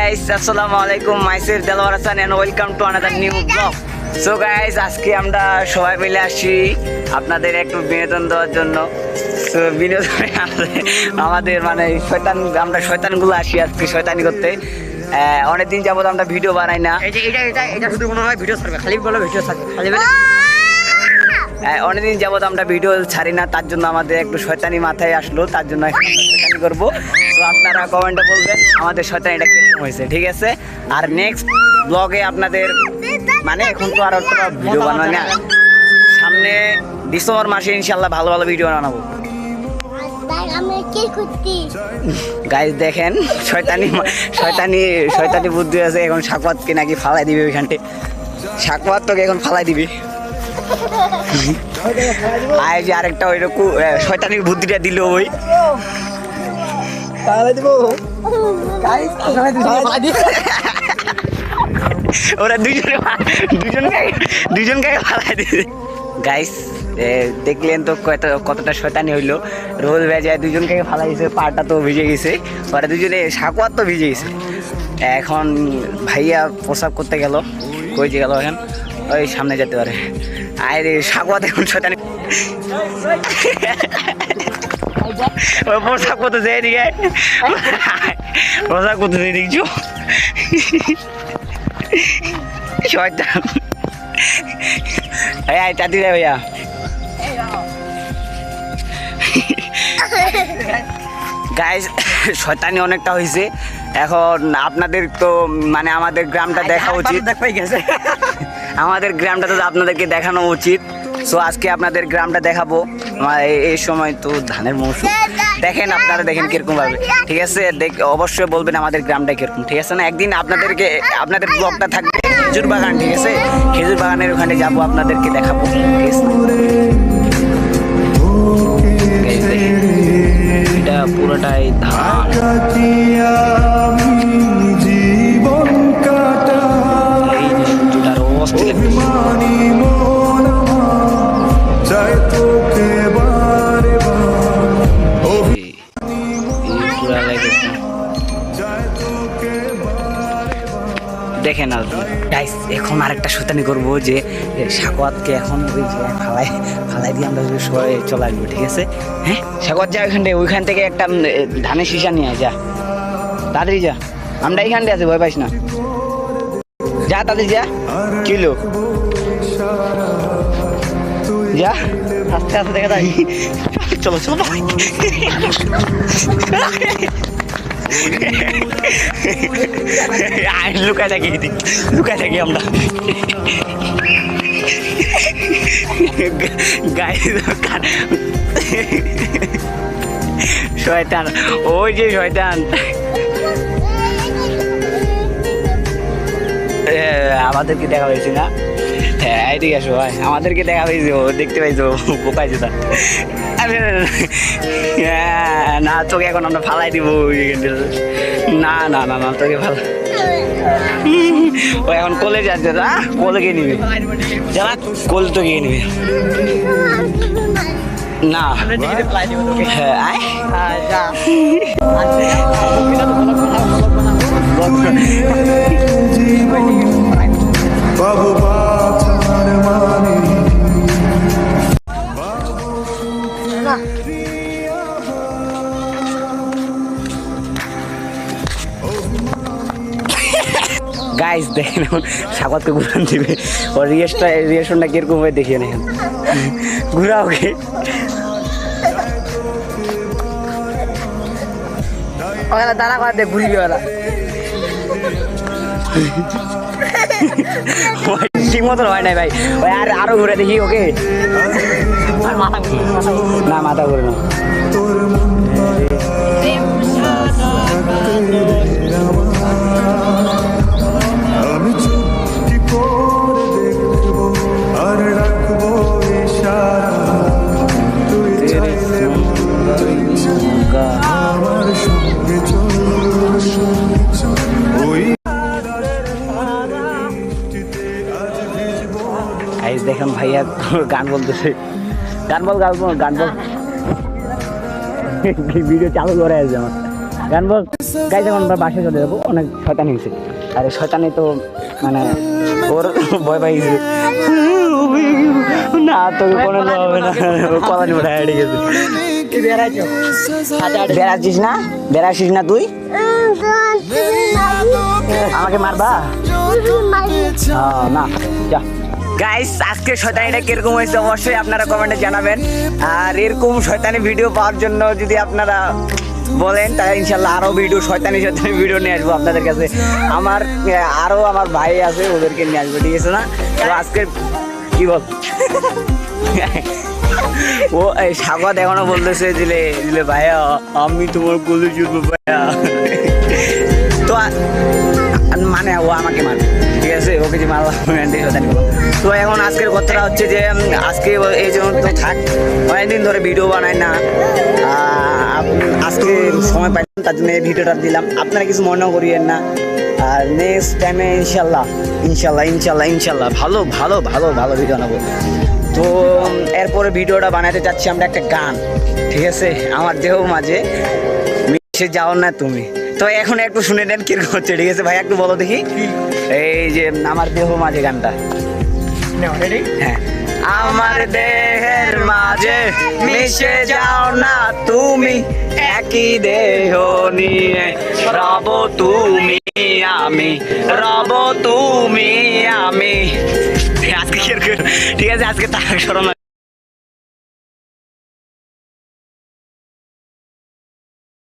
guys, Assalamualaikum. Myself Delwar Hassan and welcome to another new vlog. So guys, আজকে আমরা সবাই মিলে আসি আপনাদের একটু বিনোদন দেওয়ার জন্য। তো বিনোদনে আমাদের মানে আমরা শয়তানগুলো আসি আজকে শয়তানি করতে। অনেকদিন যাবত আমরা ভিডিও বানাই না। এটা শুধু মনে হয় ভিডিও ছাড়বে, খালি বলে ভিডিও ছাড়বে, খালি বলে অনেকদিন যাবত আমরা ভিডিও ছাড়ি না, তার জন্য আমাদের একটু শয়তানি মাথায় আসলো, তার জন্য শয়তানি করবো। তো আপনারা কমেন্টে বলবেন আমাদের শয়তানিটা কিরকম হয়েছে, ঠিক আছে? আর নেক্সট ব্লগে আপনাদের মানে এখন তো আর ভিডিও বানাই না, সামনে ডিসেম্বর মাসে ইনশাল্লাহ ভালো ভালো ভিডিও বানাবো। গাইজ দেখেন শয়তানি বুদ্ধি আছে, এখন সাকওয়াতকে নাকি ফালাই দিবে ওইখানটে। সাকওয়াত তোকে এখন ফালাই দিবি। আয় যে আরেকটা ওইরকম শয়তানির বুদ্ধিটা দিল ওই ওরা দুজনকে ফালাই দিবে। গাইস দেখলেন তো কতটা শয়তানি হইলো। রোল ভেজায় দুজনকে ফালাই দিয়েছে, পাটা তো ভিজে গেছে, ওরা দুজনে সাকওয়াত তো ভিজে গেছে। এখন ভাইয়া প্রসাব করতে গেল, কই যে গেল এখন ওই সামনে যেতে পারে। আরে সাকওয়াত এখন শয়তানি প্রসাব করতে যেয়ে দিকে প্রসাব করতে যেয়ে দেখছো শয়তান। এই চাতি রে ভাইয়া, গাইজ শয়তানি অনেকটা হয়েছে। এখন আপনাদের তো মানে আমাদের গ্রামটা দেখা উচিত, আমাদের গ্রামটা তো আপনাদেরকে দেখানো উচিত। সো আজকে আপনাদের গ্রামটা দেখাবো। এই সময় তো ধানের মৌসুম, দেখেন আপনারা দেখেন কিরকম ভাবে, ঠিক আছে? অবশ্যই বলবেন আমাদের গ্রামটা কিরকম, ঠিক আছে না? একদিন আপনাদের ব্লগটা থাকবে খেজুর বাগান, ঠিক আছে? খেজুর বাগানের ওখানে যাবো, আপনাদেরকে দেখাবো, ঠিক আছে? এটা পুরোটাই ধান। দেখেন গাইস, এখন আরেকটা শয়তানি করবো যে সাকওয়াতকে এখন ওই ফালাই দিয়ে আমরা সবাই চলে আসবো, ঠিক আছে? হ্যাঁ সাকওয়াত যা ওইখান থেকে একটা ধানের সীসা নিয়ে যা, তাড়াতাড়ি যা, আমরা এইখানটা আছি, ভয় পাইস না, যা তাড়াতাড়ি যা। কিলো যা, আস্তে আস্তে দেখে তাই চলো চলো। লুকায় থাকি আমরা শয়তান, ওই যে শয়তান আমাদেরকে দেখা হয়েছে না? হ্যাঁ এদিকে আসো ভাই, আমাদেরকে দেখা হয়েছে, ও দেখতে পাইছো বোকাইছে তা। না তোকে এখন আমরা ফালাই দিব, না না না না তোকে ফালা, ও এখন কোলে যাচ্ছে না, কোলে গিয়ে নিবে, যারা কোল তো গিয়ে নিবে না। হ্যাঁ বাবু গাইস দেখেন এখন সাকওয়াতকে ঘুরান দিবে, ওর রিয়েকশনটা কিরকম হয়ে দেখিয়ে নেন। ঘুরা ওকে, ওরা দাঁড়া করে দেখ ঘুরবি, ওরা ঠিক মতন হয় নাই ভাই, ওই আরো ঘুরে দেখি ওকে। না মাথা ঘুরে না, দেখেন ভাইয়া গান বলতেছে, গান বল ভিডিও চালু করে আছে আমার। গান বল গাইজ, এখন আমরা বাসে চলে যাবো, অনেক শয়তানি হয়েছে। আরে শয়তানি তো মানে ওর ভয় পাইছে না, তোকে কোনো হবে না, কলানি ওটা হেঁটে গেছে। বেড়াচ্ছিস না, বেড়াচ্ছিস না তুই, আমাকে মারবা না, যা। গাইস, আজকে শয়তানিটা কিরকম হয়েছে অবশ্যই আপনারা কমেন্টে জানাবেন। আর এরকম শয়তানি ভিডিও পাওয়ার জন্য যদি আপনারা বলেন তাহলে ইনশাল্লাহ আরো ভিডিও শয়তানি ভিডিও নিয়ে আসবো আপনাদের কাছে। আমার আরো আমার ভাই আছে, ওদেরকে নিয়ে আসবো, ঠিক আছে না? তো আজকে কি বল ও এই স্বাগত এখনো বলতেছে দিলে দিলে ভাইয়া আমি তোমার কোলে জুটবো ভাইয়া। তো মানে ও আমাকে মানে ঠিক আছে, ওকে যে মারলাম শয়তানি করবো। তো এখন আজকের কথাটা হচ্ছে যে আজকে এই জন্য তো থাক, অনেকদিন ধরে ভিডিও বানাই না, আজকে সময় পাইলাম তার জন্য এই ভিডিওটা দিলাম। আপনারা কিছু মনেও করিয়েন না। আর নেক্সট টাইমে ইনশাল্লাহ ইনশাল্লাহ ইনশাল্লাহ ইনশাল্লাহ ভালো ভালো ভালো ভালো ভিডিও বানাবো। তো এরপরে ভিডিওটা বানাতে চাচ্ছি আমরা একটা গান, ঠিক আছে, আমার দেহ মাঝে মিশে যাও না তুমি। তো এখন একটু শুনে নেন কিরকম হচ্ছে, ঠিক আছে ভাই? একটু বলো দেখি, এই যে আমার দেহ মাঝে গানটা। হ্যাঁ, আমার দেহের মাঝে মিশে যাও না তুমি, একই দেহ নিয়ে রব তুমি আমি, রব তুমি আমি। আজকে ঠিক আছে, আজকে তার স্মরণ